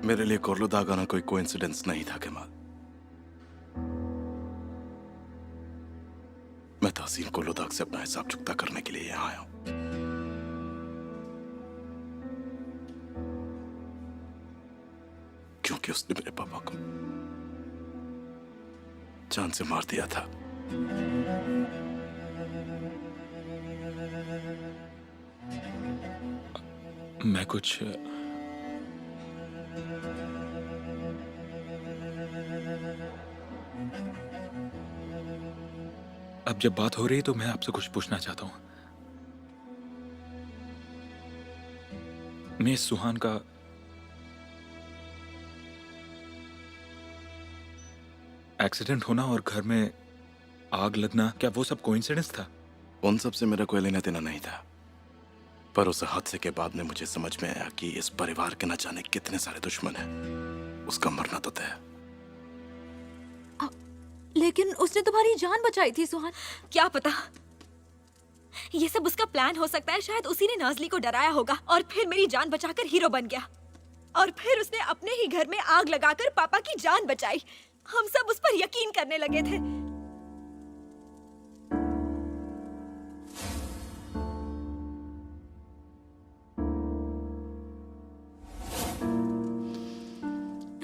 मेरे लिए कोर्लुदाग आना कोई कोइंसिडेंस नहीं था केमाल। मैं तहसीन कोर्लुदाग से अपना हिसाब चुकता करने के लिए यहाँ आया हूं। क्योंकि उसने मेरे पापा को जान से मार दिया था। मैं कुछ अब जब बात हो रही है तो मैं आपसे कुछ पूछना चाहता हूं। मिस सुहान का एक्सीडेंट होना और घर में आग लगना, क्या वो सब कोइंसिडेंस था? उन सब से मेरा कोई लेना देना नहीं था, पर उस हादसे के बाद में मुझे समझ में आया कि इस परिवार के न जाने कितने सारे दुश्मन हैं। उसका मरना तो तय है। लेकिन उसने तुम्हारी जान बचाई थी सुहान। क्या पता, ये सब उसका प्लान हो सकता है। शायद उसी ने नाज़ली को डराया होगा और फिर मेरी जान बचाकर हीरो बन गया। और फिर उसने अपने ही घर में आग लगाकर पापा की जान बचाई। हम सब उस पर यकीन करने लगे थे।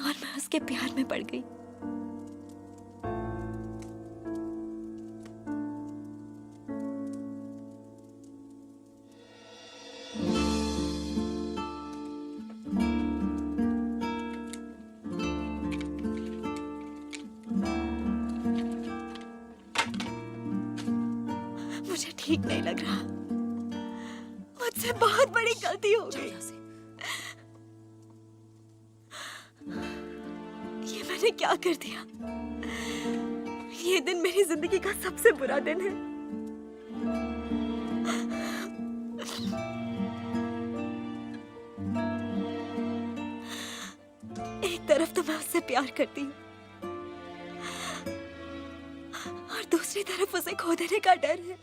और मैं उसके प्यार में पड़ गई। मुझे ठीक नहीं लग रहा। मुझसे बहुत बड़ी गलती हो गई। ये मैंने क्या कर दिया? ये दिन मेरी जिंदगी का सबसे बुरा दिन है। एक तरफ तो मैं उससे प्यार करती हूँ और दूसरी तरफ उसे खो देने का डर है।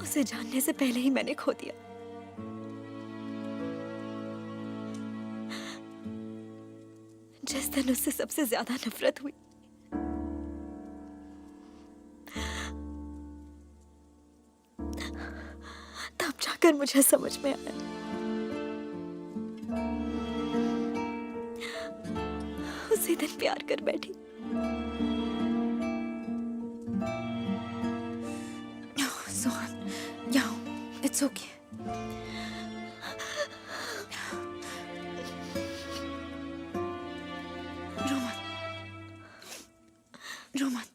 उसे जानने से पहले ही मैंने खो दिया। जिस दिन उससे सबसे ज्यादा नफरत हुई, तब जाकर मुझे समझ में आया उसी दिन प्यार कर बैठी। सुहान, यहाँ इट्स ओके। रोमन, रोमन,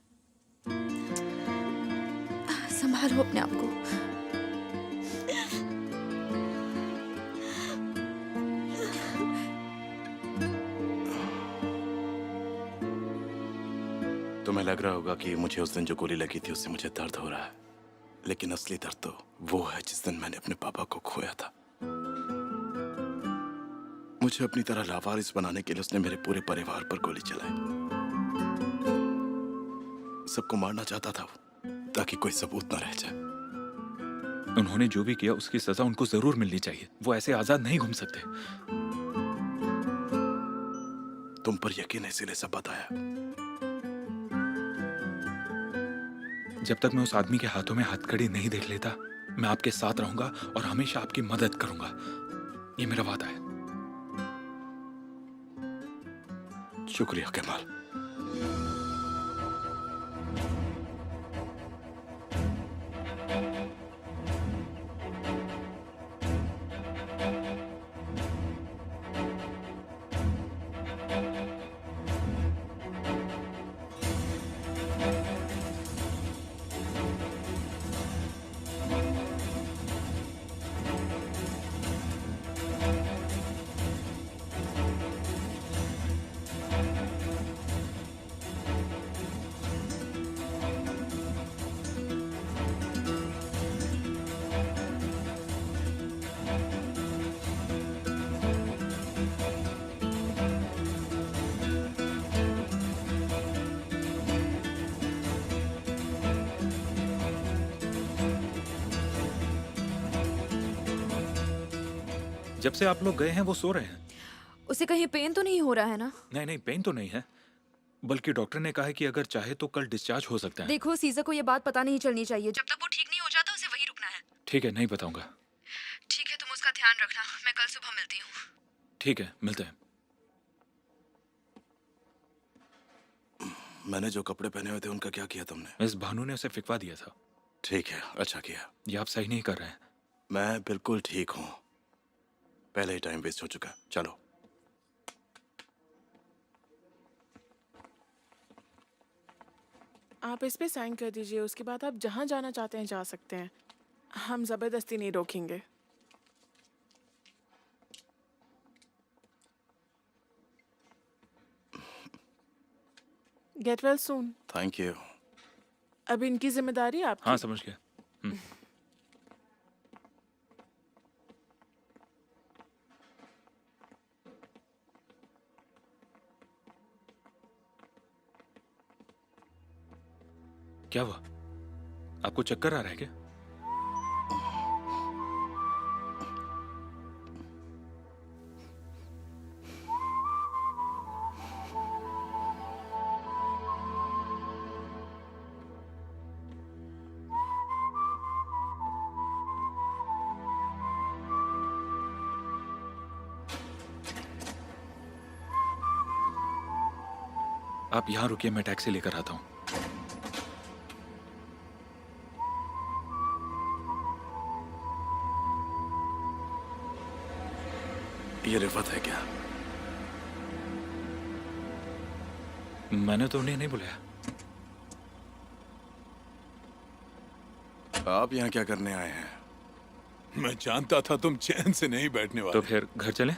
संभालो अपने आप को। तुम्हें लग रहा होगा कि मुझे उस दिन जो गोली लगी थी उससे मुझे दर्द हो रहा है, लेकिन असली दर्द तो वो है जिस दिन मैंने अपने पापा को खोया था। मुझे अपनी तरह लावारिस बनाने के लिए उसने मेरे पूरे परिवार पर गोली चलाई। सबको मारना चाहता था वो, ताकि कोई सबूत न रह जाए। उन्होंने जो भी किया उसकी सजा उनको जरूर मिलनी चाहिए। वो ऐसे आजाद नहीं घूम सकते। तुम पर यकीन है इसीलिए सब बताया। जब तक मैं उस आदमी के हाथों में हथकड़ी नहीं देख लेता, मैं आपके साथ रहूंगा और हमेशा आपकी मदद करूंगा। ये मेरा वादा है। शुक्रिया केमाल। जब से आप लोग गए हैं वो सो रहे हैं। उसे कहीं पेन तो नहीं हो रहा है ना? नहीं नहीं, पेन तो नहीं है, बल्कि डॉक्टर ने कहा है कि अगर चाहे तो कल डिस्चार्ज हो सकता है। देखो सीजर को ये बात पता नहीं चलनी चाहिए। जब तक वो ठीक नहीं हो जाता उसे वहीं रुकना है। ठीक है, नहीं बताऊंगा। ठीक है, तुम उसका ध्यान रखना। मैं कल सुबह मिलती हूँ। ठीक है, मिलते हैं। मैंने जो कपड़े पहने हुए थे उनका क्या किया तुमने? मिस भानु ने उसे फिकवा दिया था। ठीक है, अच्छा किया। ये आप सही नहीं कर रहे हैं। मैं बिल्कुल ठीक हूँ, पहले ही टाइम वेस्ट हो चुका। चलो। आप इस पे साइन कर दीजिए, उसके बाद आप जहाँ जाना चाहते हैं जा सकते हैं। हम जबरदस्ती नहीं रोकेंगे। Get well soon. Thank you. अब इनकी जिम्मेदारी आपकी। हाँ, समझ गया। क्या हुआ? आपको चक्कर आ रहा है क्या? आप यहाँ रुकिए, मैं टैक्सी लेकर आता हूँ। ये रिफत है क्या? मैंने तो उन्हें नहीं बुलाया। आप यहाँ क्या करने आए हैं? मैं जानता था तुम चैन से नहीं बैठने वाले। तो फिर घर चलें?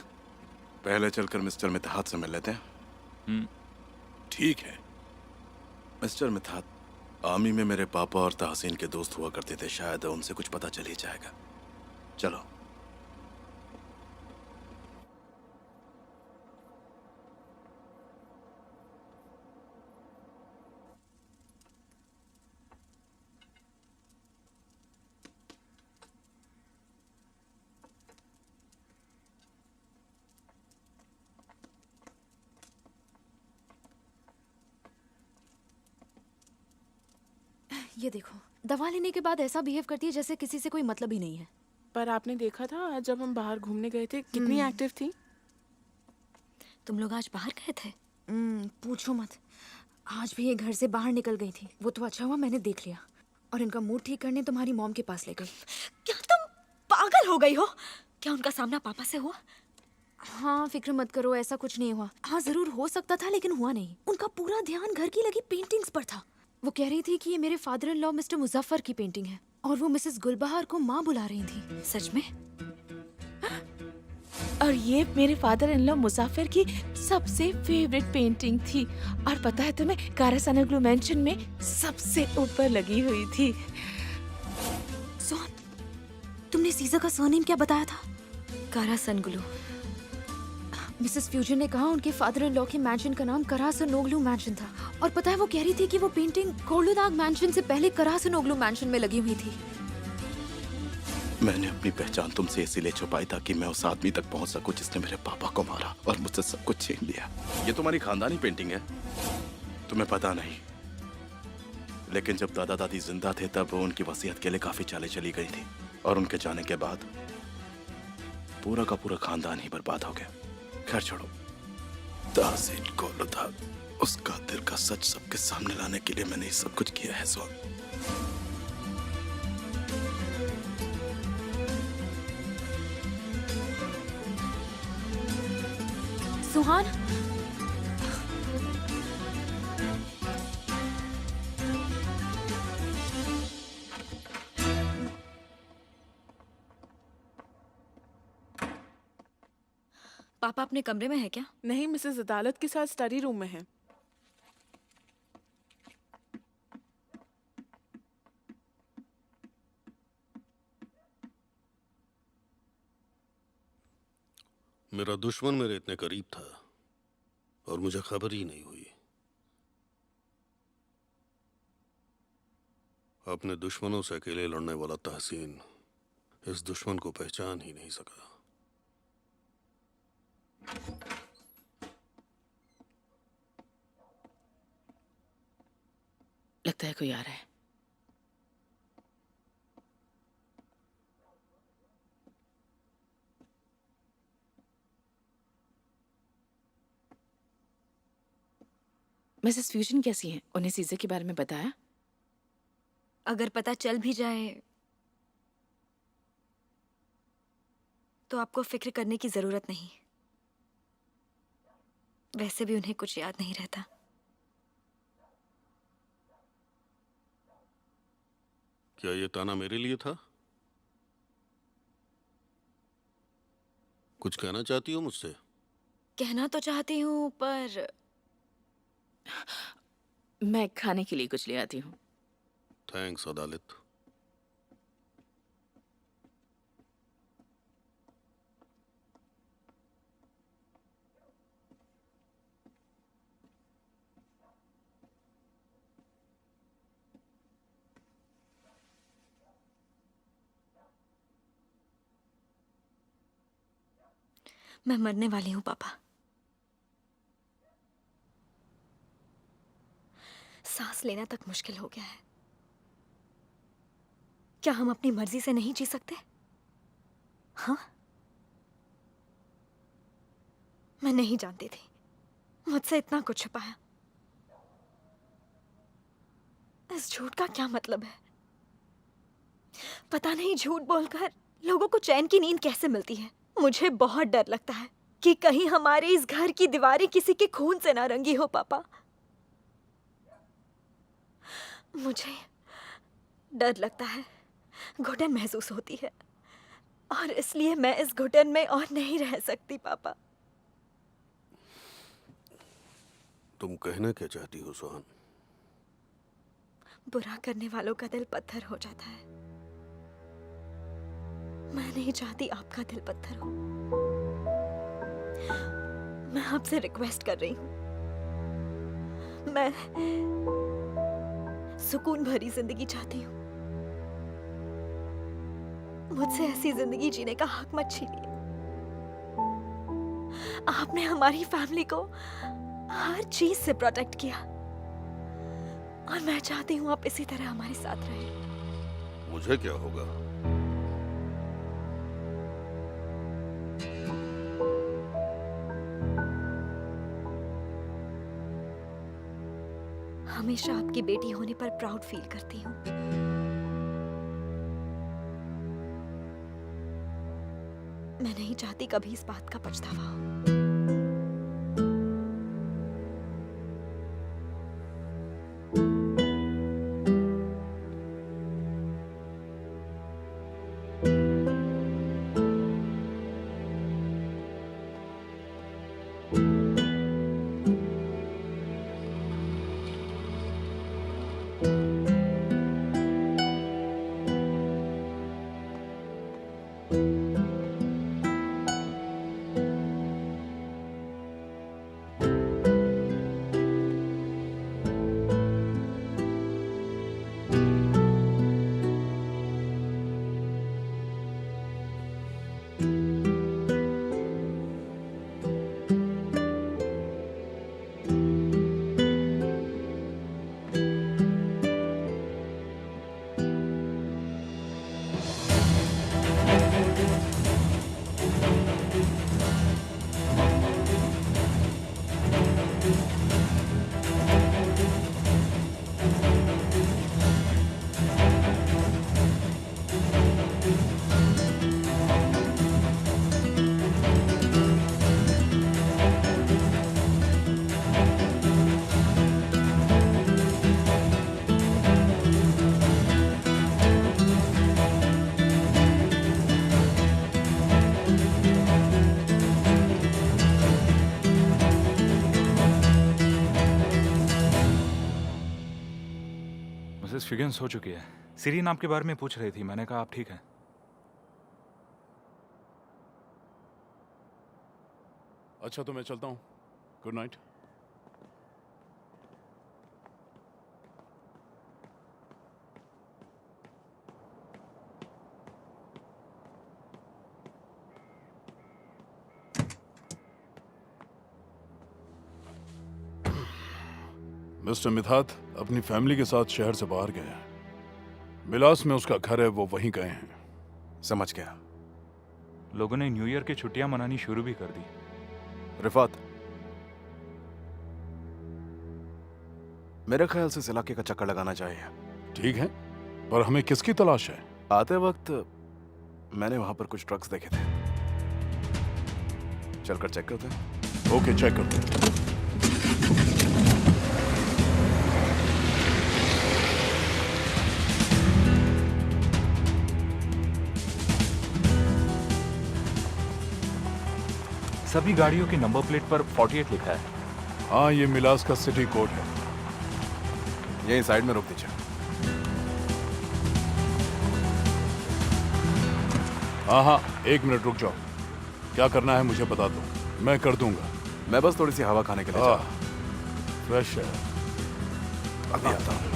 पहले चलकर मिस्टर मिथात से मिल लेते हैं। ठीक है। मिस्टर मिथात, आर्मी में मेरे पापा और तहसीन के दोस्त हुआ करते थे, शायद उनसे कुछ पता चल ही जाएगा। चलो। ये देखो, दवा लेने के बाद ऐसा बिहेव करती है जैसे किसी से कोई मतलब ही नहीं है। पर आपने देखा था आज जब हम बाहर घूमने गए थे कितनी एक्टिव थी। तुम लोग आज बाहर गए थे? पूछो मत। आज भी ये घर से बाहर निकल गई थी। वो तो अच्छा हुआ मैंने देख लिया और इनका मूड ठीक करने तुम्हारी मॉम के पास ले गई। क्या तुम पागल हो गई हो? क्या उनका सामना पापा से हुआ? हाँ, फिक्र मत करो, ऐसा कुछ नहीं हुआ। हाँ, जरूर हो सकता था लेकिन हुआ नहीं। उनका पूरा ध्यान घर की लगी पेंटिंग्स पर था। वो कह रही थी कि ये मेरे father in law mister Muzaffar की पेंटिंग है और वो मिसेस गुलबहार को माँ बुला रही थी। सच में? और ये मेरे फादर इन लॉ मुसाफिर की सबसे फेवरेट पेंटिंग थी। और पता है तुम्हें, कारासानाग्लू मेंशन में सबसे ऊपर लगी हुई थी। सोहन, तुमने सीजा का सरनेम क्या बताया था? कारासनगुलू। मिसेस फ्यूजन ने कहा उनके फादर इन लॉ के मैंशन का नाम करासनोग्लू मैंशन था। और पता है वो कह रही थी कि वो पेंटिंग कोर्लुदाग मैंशन से पहले करासनोग्लू मैंशन में लगी हुई थी। मैंने अपनी पहचान तुमसे इसीलिए छुपाई ताकि मैं उस आदमी तक पहुंच सकूं जिसने मेरे पापा को मारा और मुझसे सब कुछ छीन लिया। ये तुम्हारी खानदानी पेंटिंग है, तुम्हें पता नहीं। लेकिन जब दादा दादी जिंदा थे तब उनकी वसीयत के लिए काफी चालें चली गई थी और उनके जाने के बाद पूरा का पूरा खानदान ही बर्बाद हो गया। खैर छोड़ो। तहसीन कोर्लुदाग, उसका दिल का सच सबके सामने लाने के लिए मैंने ये सब कुछ किया है। सुहान, पापा अपने कमरे में है क्या? नहीं, मिसेस अदालत के साथ स्टडी रूम में है। मेरा दुश्मन मेरे इतने करीब था और मुझे खबर ही नहीं हुई। अपने दुश्मनों से अकेले लड़ने वाला तहसीन इस दुश्मन को पहचान ही नहीं सका। लगता है कोई आ रहा है। मिसेस फ्यूजन कैसी हैं? उन्हें सीजर के बारे में बताया? अगर पता चल भी जाए तो आपको फिक्र करने की जरूरत नहीं। वैसे भी उन्हें कुछ याद नहीं रहता। क्या ये ताना मेरे लिए था? कुछ कहना चाहती हो मुझसे? कहना तो चाहती हूँ पर मैं खाने के लिए कुछ ले आती हूँ। थैंक्स अदालत। मैं मरने वाली हूँ पापा। सांस लेना तक मुश्किल हो गया है। क्या हम अपनी मर्जी से नहीं जी सकते? हाँ, मैं नहीं जानती थी। मुझसे इतना कुछ छुपाया। इस झूठ का क्या मतलब है? पता नहीं झूठ बोलकर लोगों को चैन की नींद कैसे मिलती है। मुझे बहुत डर लगता है कि कहीं हमारे इस घर की दीवारें किसी के खून से ना रंगी हो पापा। मुझे डर लगता है, घुटन महसूस होती है और इसलिए मैं इस घुटन में और नहीं रह सकती पापा। तुम कहना क्या चाहती हो सोहन? बुरा करने वालों का दिल पत्थर हो जाता है। मैं नहीं चाहती आपका दिल पत्थर हो। मैं आपसे रिक्वेस्ट कर रही हूँ। मैं सुकून भरी जिंदगी चाहती हूँ। मुझसे ऐसी जिंदगी जीने का हक मत छीनिए। आपने हमारी फैमिली को हर चीज से प्रोटेक्ट किया और मैं चाहती हूँ आप इसी तरह हमारे साथ रहें। मुझे क्या होगा? हमेशा आपकी बेटी होने पर प्राउड फील करती हूँ। मैं नहीं चाहती कभी इस बात का पछतावा हो। मिसेस फिगन्स हो चुकी है। सीरीन आपके बारे में पूछ रही थी। मैंने कहा आप ठीक हैं। अच्छा तो मैं चलता हूँ। Good night. मिस्टर मिथात अपनी फैमिली के साथ शहर से बाहर गए हैं। मिलास में उसका घर है, वो वहीं गए हैं। समझ गया। लोगों ने न्यू ईयर की छुट्टियां मनानी शुरू भी कर दी। रिफात, मेरे ख्याल से इस इलाके का चक्कर लगाना चाहिए। ठीक है, पर हमें किसकी तलाश है? आते वक्त मैंने वहां पर कुछ ट्रक्स देखे थे। चलकर चेक करते हैं। ओके, चेक करते हैं। सभी गाड़ियों की नंबर प्लेट पर 48 लिखा है। हाँ, ये मिलास का सिटी कोड है। यहीं साइड में रोक दीजिए। हाँ हाँ, 1 मिनट रुक जाओ। क्या करना है मुझे बता दो, मैं कर दूंगा। मैं बस थोड़ी सी हवा खाने के लिए जा रहा हूं। फ्रेश है। अभी आता हूं।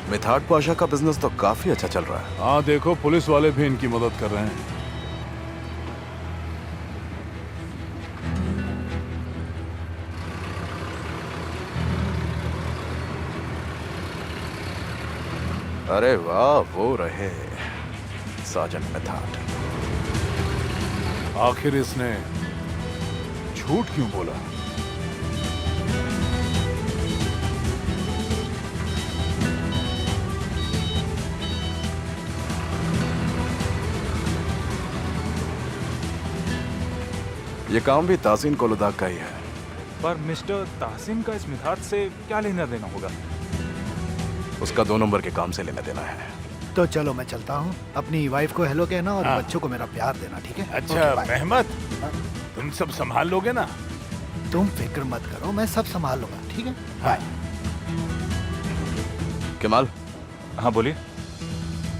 मिथाट पाशा का बिजनेस तो काफी अच्छा चल रहा है। हाँ देखो, पुलिस वाले भी इनकी मदद कर रहे हैं। अरे वाह, वो रहे साजन मिथाट। आखिर इसने झूठ क्यों बोला? ये काम भी तासीन कोलुदाग का ही है। पर मिस्टर ताहसीन का इस मिथात से क्या लेना देना होगा? उसका 2 नंबर के काम से लेना देना है। तो चलो मैं चलता हूँ। अपनी वाइफ को हेलो कहना और बच्चों को मेरा प्यार देना, ठीक है? अच्छा ओके, बाय। रहमत, तुम सब संभाल लोगे ना? तुम फिक्र मत करो, मैं सब संभाल लूंगा, ठीक है? बाय। कमाल, हाँ बोलिए।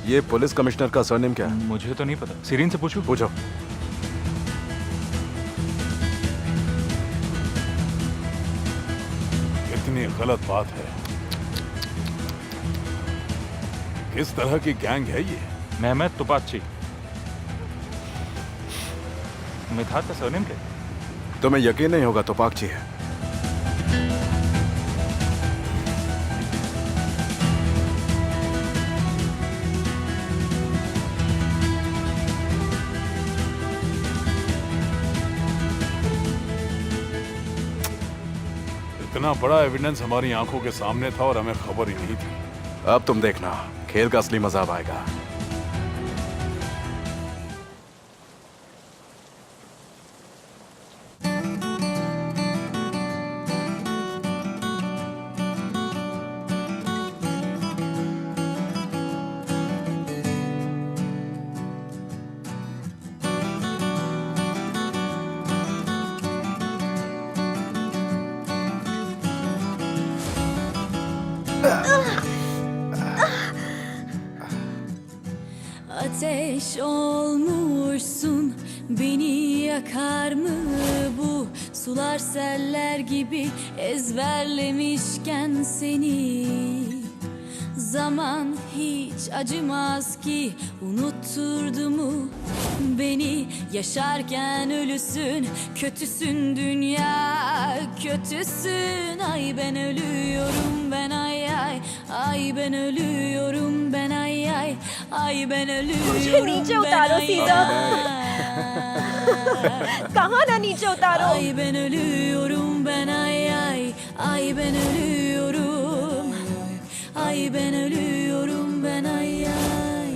ये पुलिस कमिश्नर का सरनेम क्या है? मुझे तो नहीं पता, सीरीन से पूछूं? पूछो। कितनी गलत बात है। किस तरह की गैंग है ये? मेहमद तुपाची। मिथात का सरनेम क्या? तुम्हें यकीन नहीं होगा तो पाकची है। इतना बड़ा एविडेंस हमारी आंखों के सामने था और हमें खबर ही नहीं थी। अब तुम देखना, खेल का असली मजा अब आएगा। Ateş olmuşsun, beni yakar mı bu sular seller gibi ezberlemişken seni. Zaman hiç acımaz ki unutturdu mu beni, yaşarken ölüsün, kötüsün dünya, kötüsün. Ay ben ölüyorum ben, ay ay, ay ben ölüyorum ben, ay ay, ay ben मुझे नीचे ölüyorum ben, उतारो ay सीधा। ay. कहाँ ना नीचे उतारो। Ay ben ölüyorum ben, ay ay, ay ben ölüyorum, ay ben ölüyorum ben, ay ay.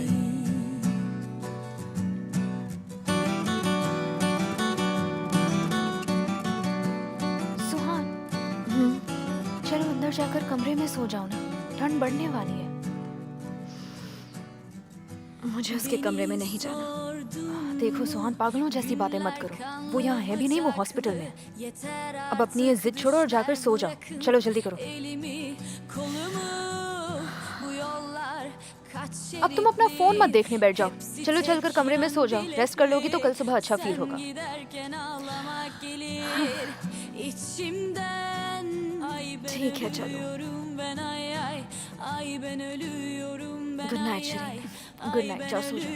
सुहान, चलो अंदर जाकर कमरे में सो जाओ ना, ठंड बढ़ने वाली है। मुझे उसके कमरे में नहीं जाना। देखो सुहान, पागलों जैसी बातें मत करो। वो यहाँ है भी नहीं, वो हॉस्पिटल में है। अब अपनी ये जिद छोड़ो और जाकर सो जाओ। चलो जल्दी करो। अब तुम अपना फोन मत देखने बैठ जाओ। चलो चलकर कमरे में सो जाओ। रेस्ट कर लोगी तो कल सुबह अच्छा फील होगा। ठीक है चलो। गुड नाइट शरीफ। गुड नाइट, जाओ सो जाओ।